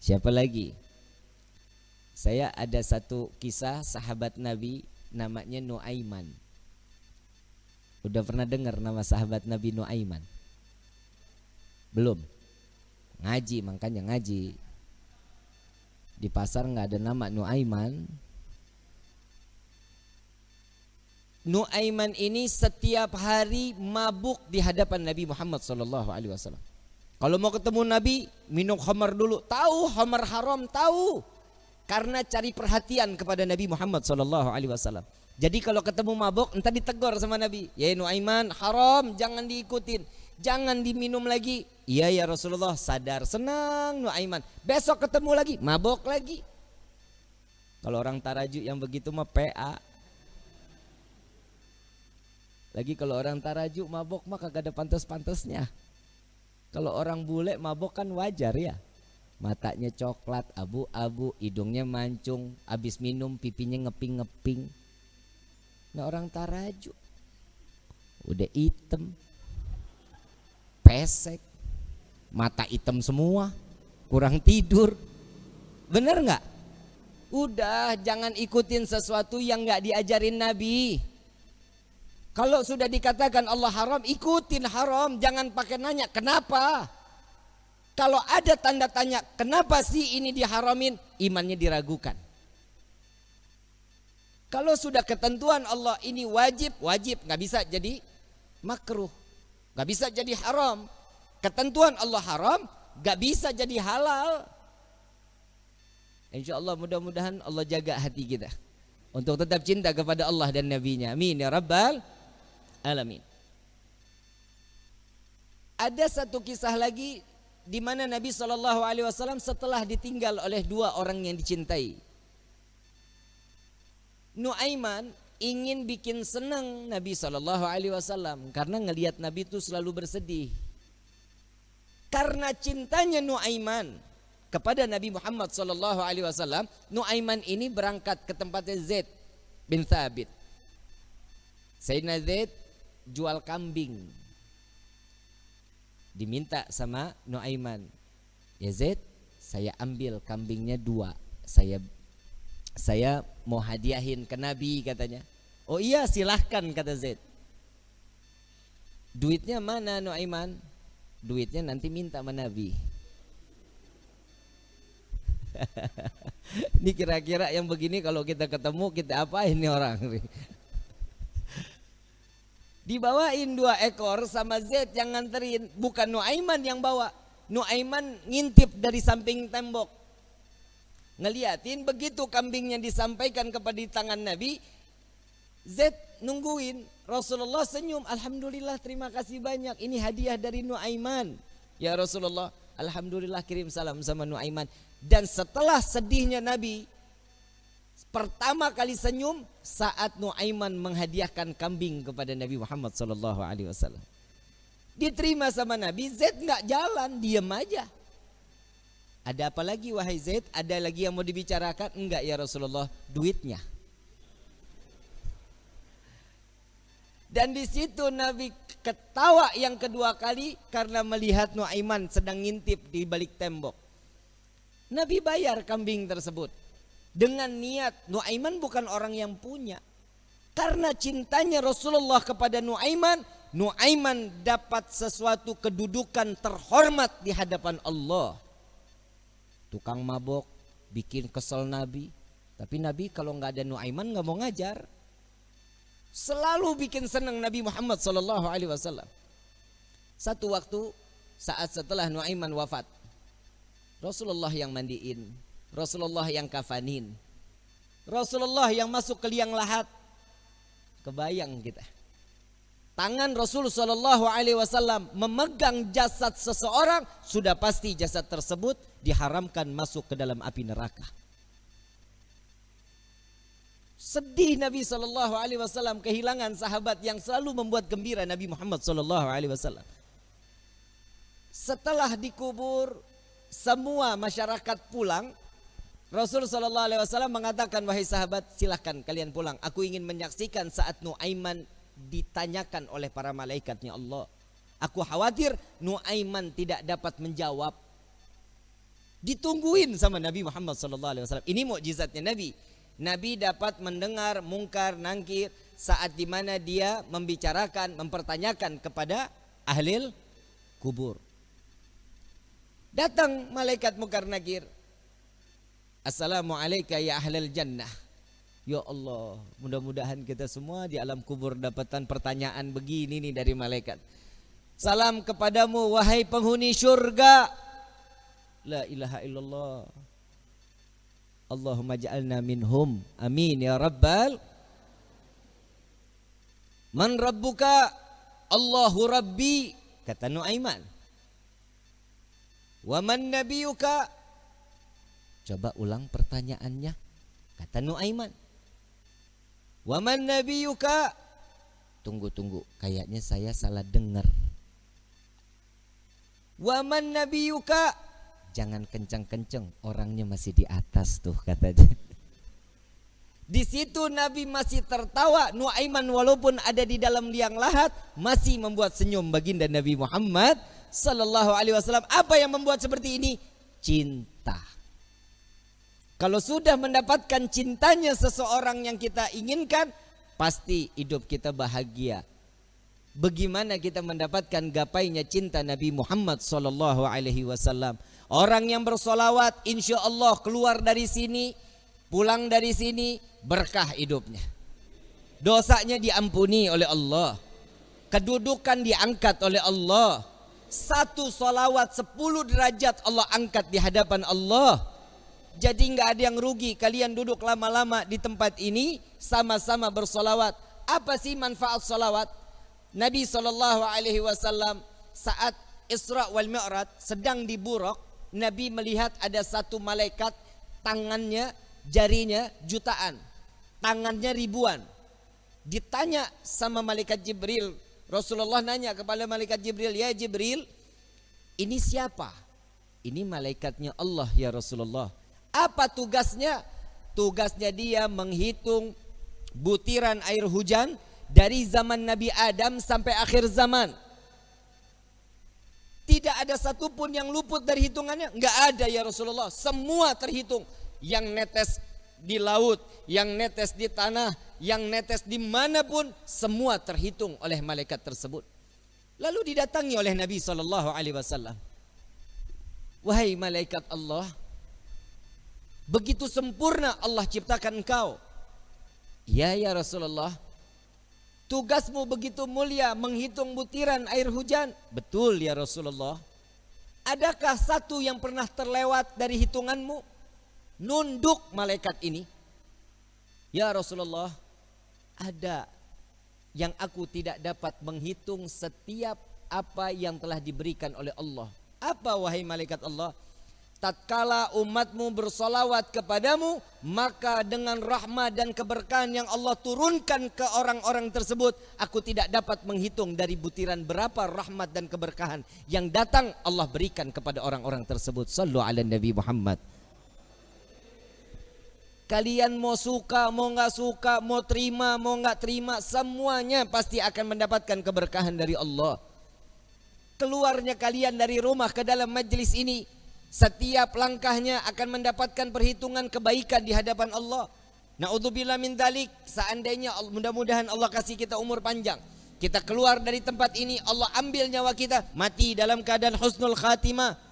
Siapa lagi? Saya ada satu kisah sahabat Nabi namanya Nuaiman. Udah pernah dengar nama sahabat Nabi Nuaiman? Belum? Ngaji, makanya ngaji. Di pasar nggak ada nama Nuaiman. Nuaiman ini setiap hari mabuk di hadapan Nabi Muhammad SAW. Kalau mau ketemu Nabi, minum khamar dulu. Tahu khamar haram, tahu. Karena cari perhatian kepada Nabi Muhammad SAW. Jadi kalau ketemu mabuk, entar ditegur sama Nabi. Ya Nuaiman, haram, jangan diikutin. Jangan diminum lagi. Iya ya Rasulullah, sadar, senang Nuaiman. Besok ketemu lagi, mabuk lagi. Kalau orang Tarajuk yang begitu mah PA. Lagi kalau orang Tarajuk mabuk mah kagak ada pantas-pantasnya. Kalau orang bule mabuk kan wajar ya. Matanya coklat, abu-abu, hidungnya mancung, habis minum pipinya ngeping-ngeping. Nah orang Tarajuk udah hitam, pesek, mata hitam semua, kurang tidur. Bener nggak? Udah, jangan ikutin sesuatu yang nggak diajarin Nabi. Kalau sudah dikatakan Allah haram, ikutin haram, jangan pakai nanya kenapa. Kalau ada tanda tanya kenapa sih ini diharamin, imannya diragukan. Kalau sudah ketentuan Allah ini wajib, nggak bisa jadi makruh, nggak bisa jadi haram. Ketentuan Allah haram, nggak bisa jadi halal. Insya Allah mudah-mudahan Allah jaga hati kita untuk tetap cinta kepada Allah dan Nabi-Nya. Amin ya Rabbal Alamin. Ada satu kisah lagi di mana Nabi SAW setelah ditinggal oleh dua orang yang dicintai. Nuaiman ingin bikin senang Nabi SAW karena ngelihat Nabi itu selalu bersedih. Karena cintanya Nuaiman kepada Nabi Muhammad SAW, Nuaiman ini berangkat ke tempatnya Zaid bin Thabit. Sayyidina Zaid jual kambing. Diminta sama Nuaiman, ya Zaid, saya ambil kambingnya 2, saya mau hadiahin ke Nabi katanya. Oh iya silahkan kata Zaid. Duitnya mana Nuaiman? Duitnya nanti minta sama Nabi. Ini kira-kira yang begini kalau kita ketemu kita apain nih orang? Dibawain 2 ekor sama Zaid yang nganterin, bukan Nuaiman yang bawa. Nuaiman ngintip dari samping tembok, ngeliatin. Begitu kambingnya disampaikan kepada di tangan Nabi, Zaid nungguin. Rasulullah senyum, alhamdulillah terima kasih banyak, ini hadiah dari Nuaiman. Ya Rasulullah, alhamdulillah, kirim salam sama Nuaiman. Dan setelah sedihnya Nabi, pertama kali senyum saat Nuaiman menghadiahkan kambing kepada Nabi Muhammad SAW. Diterima sama Nabi, Zaid nggak jalan, diam aja. Ada apa lagi wahai Zaid? Ada lagi yang mau dibicarakan? Enggak ya Rasulullah, duitnya. Dan di situ Nabi ketawa yang kedua kali karena melihat Nuaiman sedang ngintip di balik tembok. Nabi bayar kambing tersebut. Dengan niat, Nuaiman bukan orang yang punya. Karena cintanya Rasulullah kepada Nuaiman, Nuaiman dapat sesuatu kedudukan terhormat di hadapan Allah. Tukang mabok, bikin kesel Nabi. Tapi Nabi kalau nggak ada Nuaiman nggak mau ngajar. Selalu bikin senang Nabi Muhammad SAW. Satu waktu saat setelah Nuaiman wafat, Rasulullah yang mandiin, Rasulullah yang kafanin, Rasulullah yang masuk ke liang lahat. Kebayang kita, tangan Rasul SAW memegang jasad seseorang, sudah pasti jasad tersebut diharamkan masuk ke dalam api neraka. Sedih Nabi SAW kehilangan sahabat yang selalu membuat gembira Nabi Muhammad SAW. Setelah dikubur, semua masyarakat pulang. Rasul SAW mengatakan, wahai sahabat, silahkan kalian pulang. Aku ingin menyaksikan saat Nuaiman ditanyakan oleh para malaikatnya Allah. Aku khawatir Nuaiman tidak dapat menjawab. Ditungguin sama Nabi Muhammad SAW. Ini mukjizatnya Nabi. Nabi dapat mendengar mungkar nangkir saat dimana dia membicarakan, mempertanyakan kepada ahli kubur. Datang malaikat mungkar nakir. Assalamualaikum ya ahlal jannah. Ya Allah, mudah-mudahan kita semua di alam kubur dapatan pertanyaan begini nih dari malaikat. Salam kepadamu wahai penghuni syurga. La ilaha illallah. Allahumma ja'alna minhum. Amin ya rabbal. Man rabbuka? Allahu rabbi. Kata Nuaiman. Wa man nabiyuka? Coba ulang pertanyaannya. Kata Nuaiman. Wa man nabiyuka? Tunggu. Kayaknya saya salah dengar. Wa man nabiyuka? Jangan kencang-kencang, orangnya masih di atas tuh katanya. Di situ Nabi masih tertawa. Nuaiman walaupun ada di dalam liang lahat masih membuat senyum baginda Nabi Muhammad sallallahu alaihi wasallam. Apa yang membuat seperti ini? Cinta. Kalau sudah mendapatkan cintanya seseorang yang kita inginkan, pasti hidup kita bahagia. Bagaimana kita mendapatkan gapainya cinta Nabi Muhammad sallallahu alaihi wasallam? Orang yang bersolawat insya Allah keluar dari sini, pulang dari sini berkah hidupnya. Dosanya diampuni oleh Allah. Kedudukan diangkat oleh Allah. Satu solawat 10 derajat Allah angkat di hadapan Allah. Jadi nggak ada yang rugi. Kalian duduk lama-lama di tempat ini sama-sama bersolawat. Apa sih manfaat solawat? Nabi SAW saat Isra wal Mi'raj sedang di Buraq, Nabi melihat ada satu malaikat, tangannya, jarinya jutaan, tangannya ribuan. Ditanya sama malaikat Jibril, Rasulullah nanya kepada malaikat Jibril, ya Jibril, ini siapa? Ini malaikatnya Allah ya Rasulullah. Apa tugasnya? Tugasnya dia menghitung butiran air hujan dari zaman Nabi Adam sampai akhir zaman. Tidak ada satupun yang luput dari hitungannya. Enggak ada ya Rasulullah. Semua terhitung. Yang netes di laut, yang netes di tanah, yang netes dimanapun, semua terhitung oleh malaikat tersebut. Lalu didatangi oleh Nabi SAW. Wahai malaikat Allah, begitu sempurna Allah ciptakan engkau. Ya Rasulullah, tugasmu begitu mulia menghitung butiran air hujan. Betul ya Rasulullah. Adakah satu yang pernah terlewat dari hitunganmu? Nunduk malaikat ini. Ya Rasulullah, ada yang aku tidak dapat menghitung setiap apa yang telah diberikan oleh Allah. Apa wahai malaikat Allah? Tatkala umatmu bersolawat kepadamu, maka dengan rahmat dan keberkahan yang Allah turunkan ke orang-orang tersebut, aku tidak dapat menghitung dari butiran berapa rahmat dan keberkahan yang datang Allah berikan kepada orang-orang tersebut. Sallu ala Nabi Muhammad. Kalian mau suka, mau nggak suka, mau terima, mau nggak terima, semuanya pasti akan mendapatkan keberkahan dari Allah. Keluarnya kalian dari rumah ke dalam majlis ini, setiap langkahnya akan mendapatkan perhitungan kebaikan di hadapan Allah. Na'udzubillah min dzalik. Seandainya mudah-mudahan Allah kasih kita umur panjang, kita keluar dari tempat ini, Allah ambil nyawa kita, mati dalam keadaan husnul khatimah.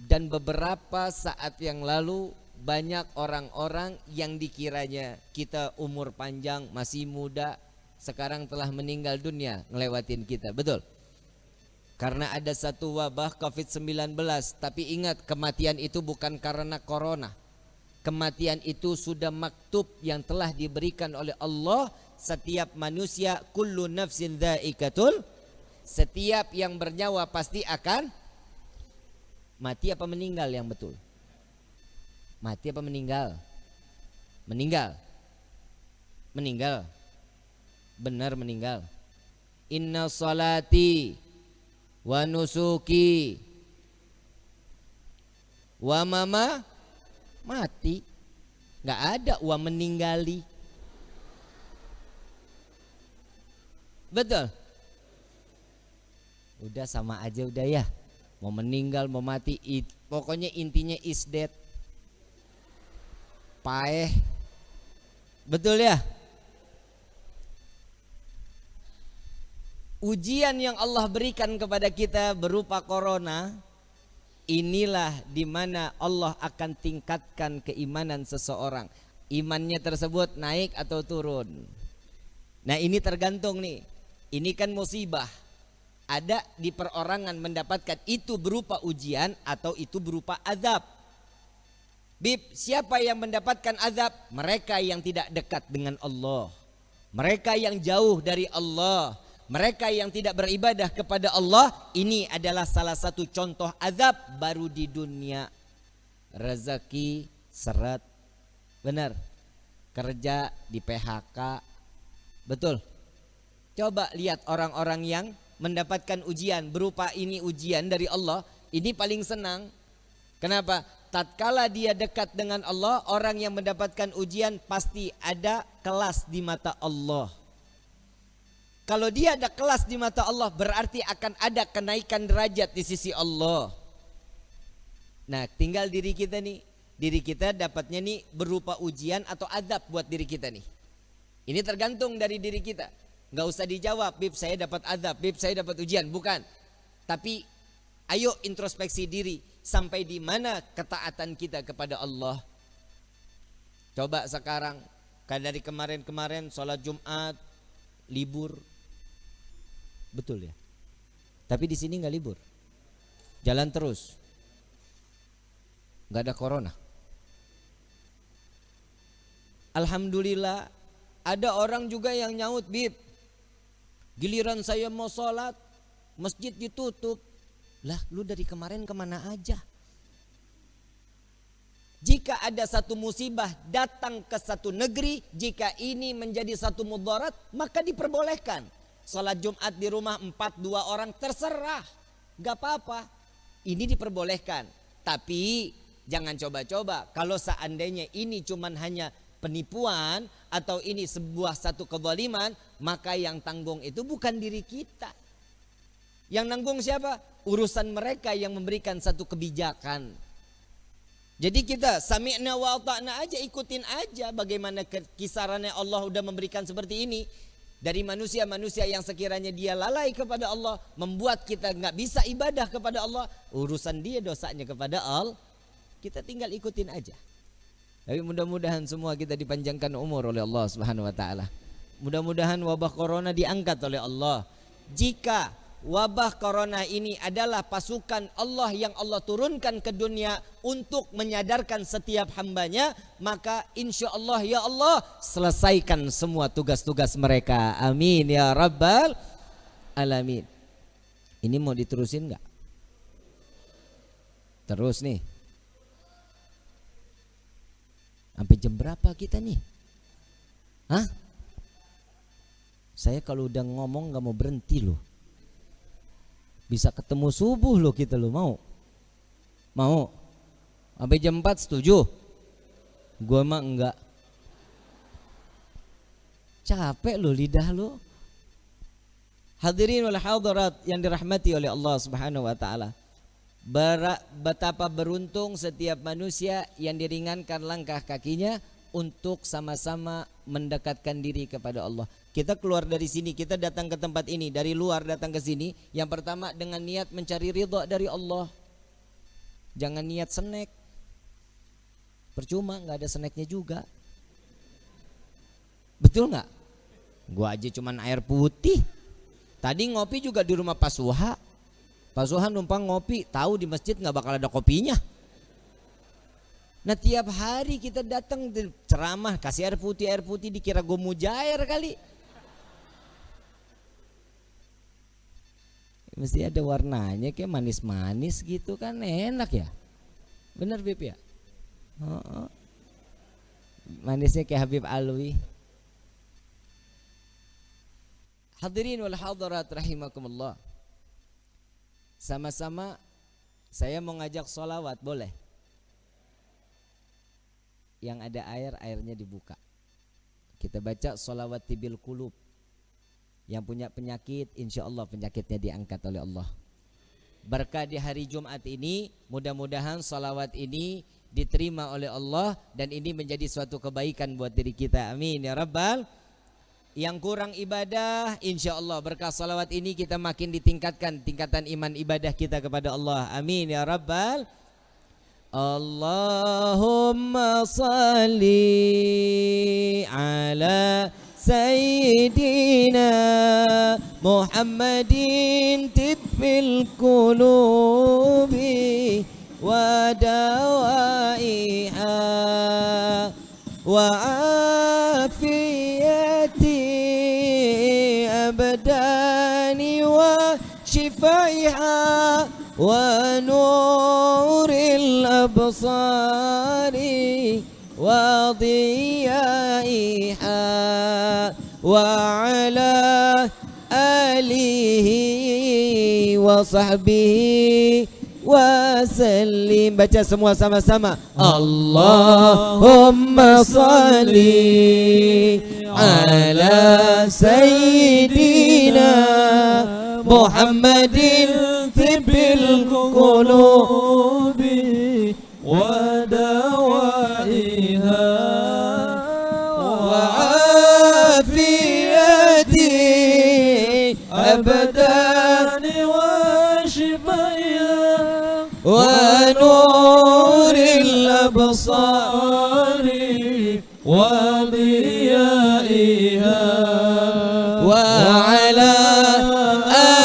Dan beberapa saat yang lalu banyak orang-orang yang dikiranya kita umur panjang, masih muda, sekarang telah meninggal dunia ngelewatin kita. Betul? Karena ada satu wabah COVID-19. Tapi ingat, kematian itu bukan karena corona. Kematian itu sudah maktub yang telah diberikan oleh Allah. Setiap manusia, kullu nafsin dha'iqatul, setiap yang bernyawa pasti akan mati. Apa meninggal yang betul? Mati apa meninggal? Meninggal. Meninggal. Benar meninggal. Inna salati wa nusuki wa mama mati. Nggak ada wa meninggali. Betul? Udah sama aja udah ya. Mau meninggal, mau mati, pokoknya intinya is dead. Paeh. Betul ya? Ujian yang Allah berikan kepada kita berupa corona, inilah dimana Allah akan tingkatkan keimanan seseorang. Imannya tersebut naik atau turun. Nah ini tergantung nih. Ini kan musibah. Ada di perorangan mendapatkan itu berupa ujian atau itu berupa azab. Bib, siapa yang mendapatkan azab? Mereka yang tidak dekat dengan Allah. Mereka yang jauh dari Allah. Mereka yang tidak beribadah kepada Allah. Ini adalah salah satu contoh azab baru di dunia. Rezeki seret. Benar. Kerja di PHK. Betul. Coba lihat orang-orang yang mendapatkan ujian berupa ini ujian dari Allah, ini paling senang. Kenapa? Tatkala dia dekat dengan Allah, orang yang mendapatkan ujian pasti ada kelas di mata Allah. Kalau dia ada kelas di mata Allah, berarti akan ada kenaikan derajat di sisi Allah. Nah, tinggal diri kita nih. Diri kita dapatnya nih berupa ujian atau azab buat diri kita nih. Ini tergantung dari diri kita. Gak usah dijawab, Bib saya dapat azab, Bib saya dapat ujian, bukan. Tapi ayo introspeksi diri, sampai di mana ketaatan kita kepada Allah. Coba sekarang, kan dari kemarin-kemarin sholat Jumat libur, betul ya. Tapi di sini nggak libur, jalan terus, nggak ada corona. Alhamdulillah, ada orang juga yang nyaut, Bib. Giliran saya mau sholat, masjid ditutup. Lah lu dari kemarin kemana aja? Jika ada satu musibah datang ke satu negeri, jika ini menjadi satu mudarat, maka diperbolehkan. Sholat Jumat di rumah 4-2 orang terserah, gak apa-apa. Ini diperbolehkan. Tapi jangan coba-coba. Kalau seandainya ini cuman hanya penipuan atau ini sebuah satu kezaliman, maka yang tanggung itu bukan diri kita. Yang nanggung siapa? Urusan mereka yang memberikan satu kebijakan. Jadi kita sami'na wa ata'na aja, ikutin aja bagaimana kisarannya Allah udah memberikan seperti ini. Dari manusia-manusia yang sekiranya dia lalai kepada Allah, membuat kita nggak bisa ibadah kepada Allah, urusan dia dosanya kepada Allah, kita tinggal ikutin aja. Tapi mudah-mudahan semua kita dipanjangkan umur oleh Allah Subhanahu wa taala. Mudah-mudahan wabah corona diangkat oleh Allah. Jika wabah corona ini adalah pasukan Allah yang Allah turunkan ke dunia untuk menyadarkan setiap hambanya, maka insya Allah ya Allah selesaikan semua tugas-tugas mereka. Amin ya Rabbal Alamin. Ini mau diterusin nggak? Terus nih. Sampai jam berapa kita nih? Hah? Saya kalau udah ngomong gak mau berhenti loh. Bisa ketemu subuh loh kita loh, mau? Mau? Sampai jam 4 setuju? Gua mah enggak. Capek loh lidah lo. Hadirin wal hadirat yang dirahmati oleh Allah Subhanahu wa taala. Betapa beruntung setiap manusia yang diringankan langkah kakinya untuk sama-sama mendekatkan diri kepada Allah. Kita keluar dari sini, kita datang ke tempat ini, dari luar datang ke sini, yang pertama dengan niat mencari ridha dari Allah. Jangan niat snack. Percuma, nggak ada snacknya juga. Betul nggak? Gua aja cuman air putih. Tadi ngopi juga di rumah Pak Suha. Pak Suha numpang ngopi, tahu di masjid nggak bakal ada kopinya. Nah tiap hari kita datang ceramah, kasih air putih dikira gue mujair kali. Mesti ada warnanya kayak manis-manis gitu kan, enak ya. Bener Bib ya? Manisnya kayak Habib Alwi. Hadirin wal hadirat rahimakumullah. Sama-sama saya mau ngajak sholawat, boleh? Yang ada air, airnya dibuka. Kita baca sholawat tibil qulub. Yang punya penyakit, insya Allah penyakitnya diangkat oleh Allah. Berkah di hari Jumat ini, mudah-mudahan salawat ini diterima oleh Allah dan ini menjadi suatu kebaikan buat diri kita. Amin ya Rabbal. Yang kurang ibadah, insya Allah berkah salawat ini kita makin ditingkatkan tingkatan iman ibadah kita kepada Allah. Amin ya Rabbal. Allahumma salli ala Sayyidina Muhammadin tibbil qulubi wa dawaiha wa afiyati abdani wa shifaiha wa nuril absari wa diyaiha wa ala alihi wa sahbihi wa sallim. Baca semua sama-sama. Allahumma salli ala sayyidina Muhammadin tibbil qulubi wa dawaiha wa afiyati abdani wa shifaiha wa nuril absari wa diyaiha wa ala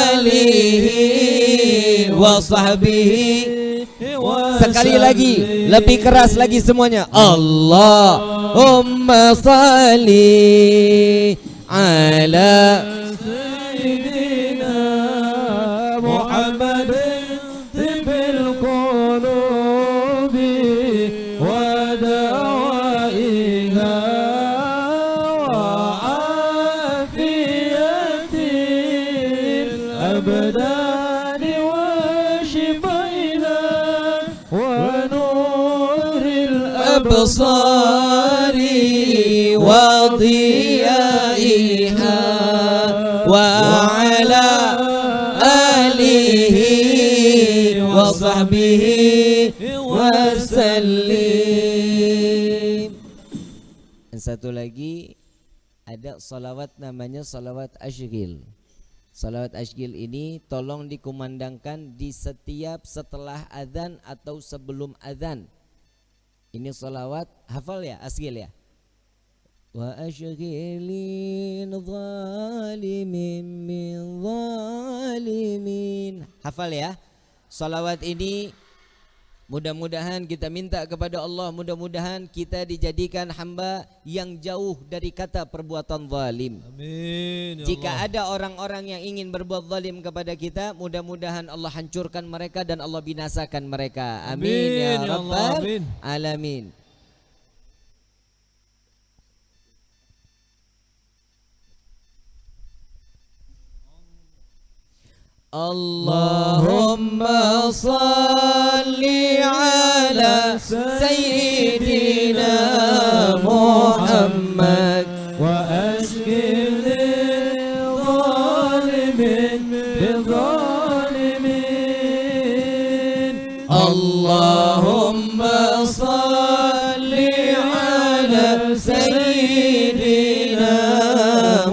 alihi wa sahbihi. Sekali lagi, lebih keras lagi semuanya. Allahumma salli ala sayyidina Muhammadin tibbil qulubi wa dawaiha wa afiyatil abdani wa shifaiha wa nuril absari wa diyaiha wa ala alihi wa sahbihi wa sallim. Dan satu lagi ada salawat namanya salawat asygil. Salawat asygil ini tolong dikumandangkan di setiap setelah azan atau sebelum azan. Ini salawat, hafal ya, asygil ya. Wa asygilin zalimin min zalimin. Hafal ya. Salawat ini mudah-mudahan kita minta kepada Allah, mudah-mudahan kita dijadikan hamba yang jauh dari kata perbuatan zalim. Amin. Ya jika Allah, ada orang-orang yang ingin berbuat zalim kepada kita, mudah-mudahan Allah hancurkan mereka dan Allah binasakan mereka. Amin, amin ya Rabbal alamin. Allahumma salli ala sayyidina Muhammad wa ashghil zalimin bizzalimin. Allahumma salli ala sayyidina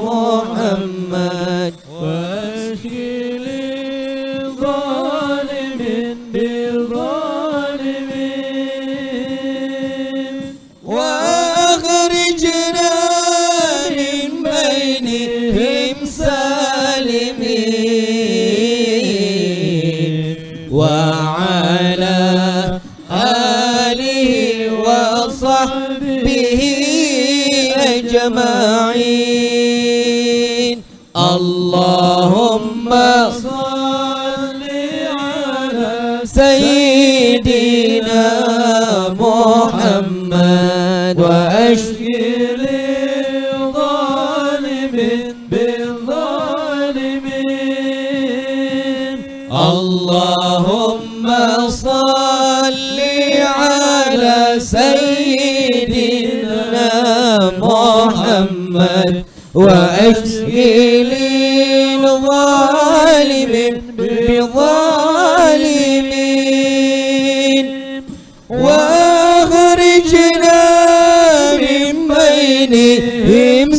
Muhammad wa ashghil وعلى آله وصحبه أجمعين. اللهم صل على سيدنا محمد وأشغل الظالمين بالظالمين. اللهم صل على سيدنا محمد وأشغل الظالمين بالظالمين. دينهم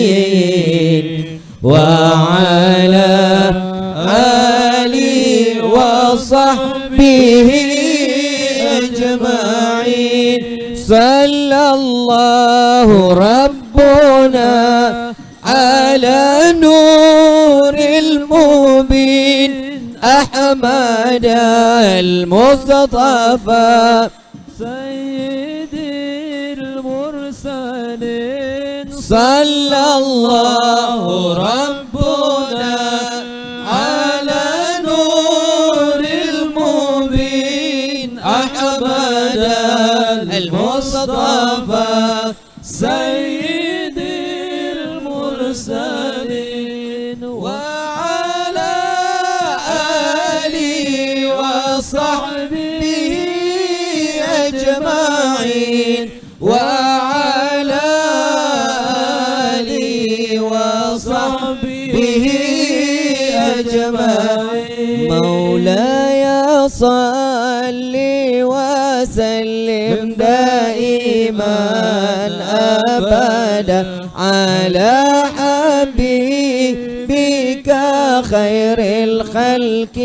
سالمين وعلى آله وصحبه أجمعين صلى الله ربنا على نور المبين أحمد المصطفى سيد المرسلين صلى الله ربنا على نور المبين أحمد المصطفى سيد المرسلين وعلى آله وصحبه أجمعين وعلى آله وصحبه أجمعين مولاي صل وسلم دائما أبدا على حبيبك خير الخلق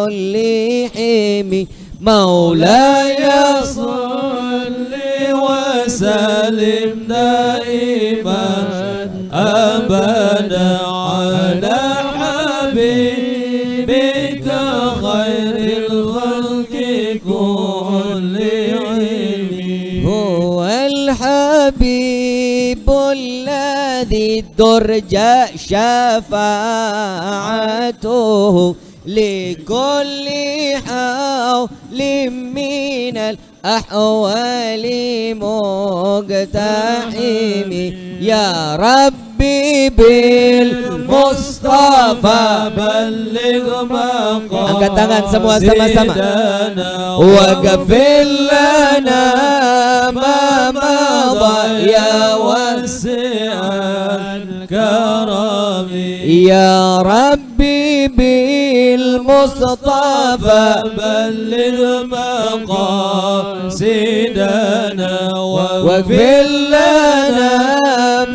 كلهم مولاي صل وسلم دائما أبدا على حبيبك خير الخلق كلهم هو الحبيب الذي ترجى شفاعته لكل حول من الأحوال مقتحم يا ربي بالمصطفى بلغ مقام angkat tangan semua sama-sama waghfir lana ma madha ya wasi'al karami ya rabbi bil mustafa بلغ مقاصدنا واغفر لنا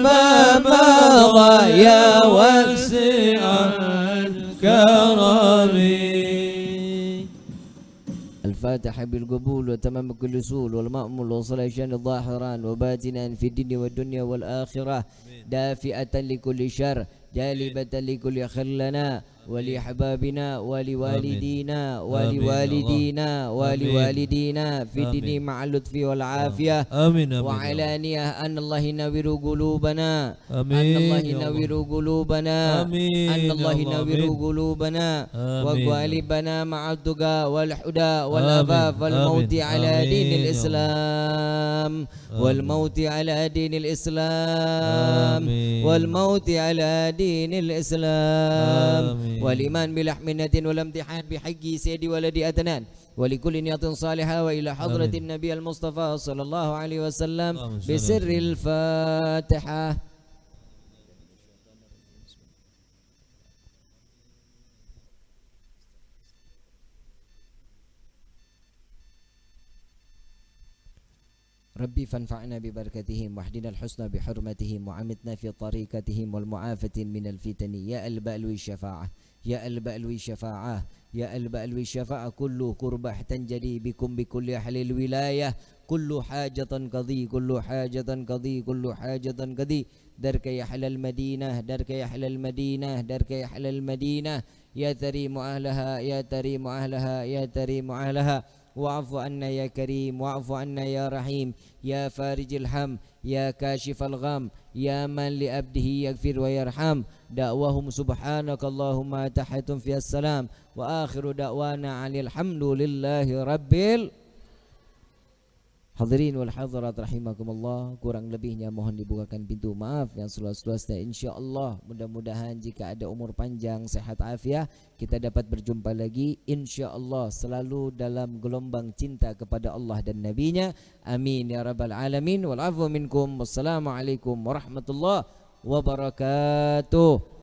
ما مضى يا واسع الكرم. الفاتحة بالقبول وتمام كل سول والمأمول وصلاة شان الظاهران وباتنا في الدين والدنيا والآخرة دافئة لكل شر جالبة لكل خير لنا ولأحبابنا ولوالدينا ولوالدينا ولوالدينا في الدين مع اللطف والعافية آمين وعلانية أن الله ينور قلوبنا آمين أن الله ينور قلوبنا أن الله ينور قلوبنا وقلبنا مع التقى والحدى والعفاف والموت على دين الإسلام والموت على دين الإسلام والموت على دين الإسلام والإيمان بلحمنة والامتحان بحق سيدي ولدي أدنان ولكل نية صالحة وإلى حضرة النبي المصطفى صلى الله عليه وسلم بسر الفاتحة. ربي فانفعنا ببركتهم واهدنا الحسنى بحرمتهم وعمتنا في طريقتهم والمعافة من الفتن يا البألوي الشفاعة يا البألوي الشفاعة يا البألوي الشفاعة كل كربة تنجلي بكم بكل أهل الولاية كل حاجة قضي كل حاجة قضي كل حاجة قضي درك يا أهل المدينة درك يا أهل المدينة درك يا أهل المدينة يا تريم أهلها يا تريم أهلها يا تريم أهلها واعف عنا يا كريم واعف عنا يا رحيم يا فارج الهم يا كاشف الغم يا من لأبده يغفر ويرحم دعواهم سبحانك اللهم تحية في السلام وآخر دعوانا عن الحمد لله رب Hadirin wal hadirat rahimakumullah, kurang lebihnya mohon dibukakan pintu maaf yang seluas-luasnya. Insyaallah mudah-mudahan jika ada umur panjang, sehat afiat, kita dapat berjumpa lagi insyaallah selalu dalam gelombang cinta kepada Allah dan Nabi-Nya. Amin ya rabbal alamin. Wal afwu minkum. Wassalamualaikum warahmatullahi wabarakatuh.